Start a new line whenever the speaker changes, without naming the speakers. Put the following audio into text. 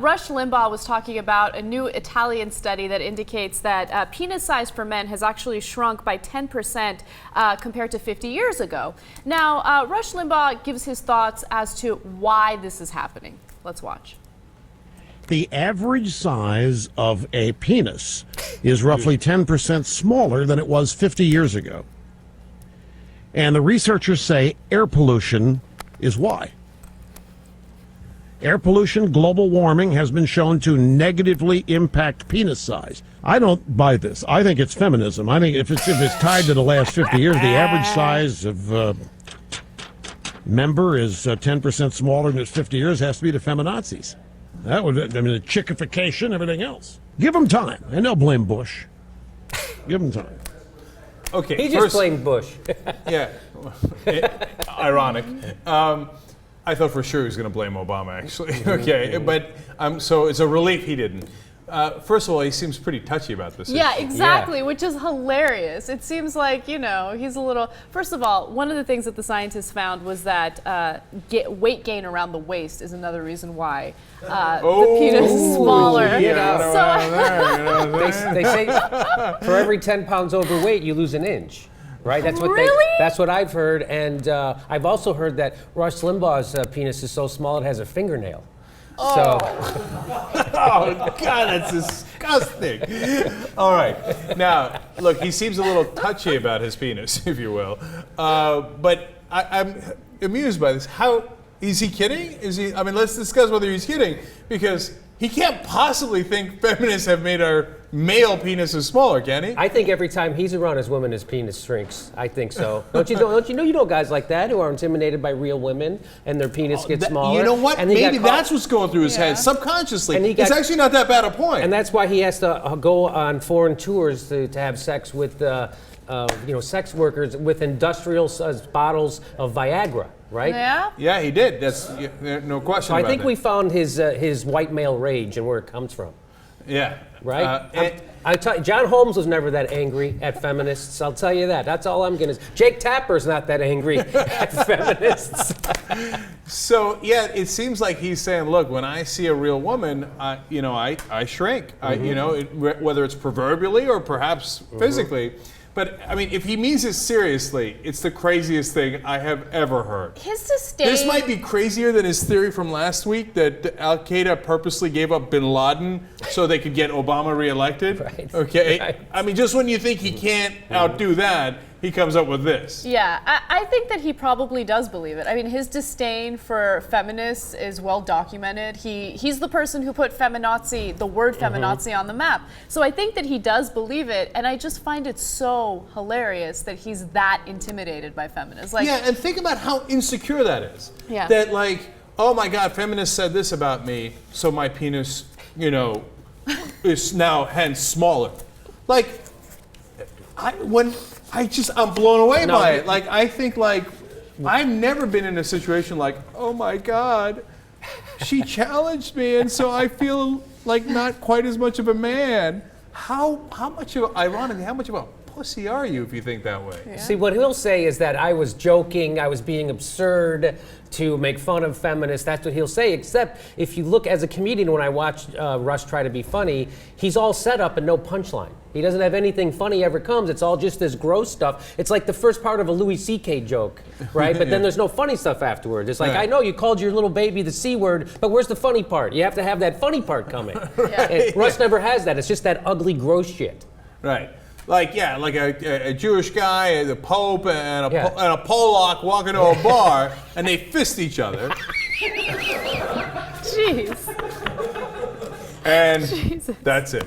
Rush Limbaugh was talking about a new Italian study that indicates that penis size for men has actually shrunk by 10% compared to 50 years ago. Now, Rush Limbaugh gives his thoughts as to why this is happening. Let's watch.
The average size of a penis is roughly 10% smaller than it was 50 years ago. And the researchers say air pollution is why. Air pollution, global warming has been shown to negatively impact penis size. I don't buy this. I think it's feminism. I think if it's tied to the last 50 years, the average size of member is 10% smaller than it's 50 years, has to be the feminazis. That would, I mean, the chickification, everything else. Give them time, and they'll blame Bush. Give them time.
Okay,
he just blamed Bush.
Yeah, ironic. I thought for sure he was going to blame Obama, actually. Okay, but so it's a relief he didn't. First of all, he seems pretty touchy about this.
Yeah,
issue.
exactly, yeah. Which is hilarious. It seems like, you know, he's a little... First of all, one of the things that the scientists found was that weight gain around the waist is another reason why the penis is smaller.
Yeah. They say for every 10 pounds overweight, you lose an inch. Right? That's what that's what I've heard, and I've also heard that Rush Limbaugh's penis is so small it has a fingernail.
Oh.
So.
Oh, God, that's disgusting. All right. Now, look, he seems a little touchy about his penis, if you will. But I'm amused by this. How, is he kidding? I mean, let's discuss whether he's kidding, because he can't possibly think feminists have made our male penises smaller, can he?
I think every time he's around his woman, his penis shrinks. I think so. Don't you know guys like that who are intimidated by real women and their penis gets smaller?
You know what? And maybe that's what's going through his head subconsciously. And it's actually not that bad a point.
And that's why he has to go on foreign tours to have sex with sex workers with industrial bottles of Viagra. Right?
Yeah.
Yeah, he did. That's no question.
So I think we found his white male rage and where it comes from.
Yeah.
Right. John Holmes was never that angry at feminists. I'll tell you that. That's all I'm gonna. Jake Tapper's not that angry at feminists.
So yeah, it seems like he's saying, look, when I see a real woman, I shrink. Whether it's proverbially or perhaps physically. But, I mean, if he means it seriously, it's the craziest thing I have ever heard.
His disdain...
This might be crazier than his theory from last week that Al-Qaeda purposely gave up bin Laden so they could get Obama reelected.
Right.
Okay?
Right.
I mean, just when you think he can't outdo that, he comes up with this.
Yeah, I think that he probably does believe it. I mean, his disdain for feminists is well documented. He's the person who put the word feminazi on the map. So I think that he does believe it, and I just find it so hilarious that he's that intimidated by feminists. Like,
yeah, and think about how insecure that is.
Yeah.
That like, oh my God, feminists said this about me, so my penis, is now hence smaller. Like, I'm blown away by it. Like, I think I've never been in a situation like, oh my God, she challenged me, and so I feel like not quite as much of a man. Ironically, how much of a pussy are you if you think that way?
Yeah. See, what he'll say is that I was joking, I was being absurd to make fun of feminists. That's what he'll say, except if you look as a comedian, when I watch Rush try to be funny, he's all set up and no punchline. He doesn't have anything funny ever comes. It's all just this gross stuff. It's like the first part of a Louis C.K. joke, right? But then there's no funny stuff afterwards. It's like, I know you called your little baby the C word, but where's the funny part? You have to have that funny part coming. Rush never has that. It's just that ugly, gross shit.
Right. Like a Jewish guy, the Pope, and a Polak walk into a bar, and they fist each other.
Jeez.
And that's it.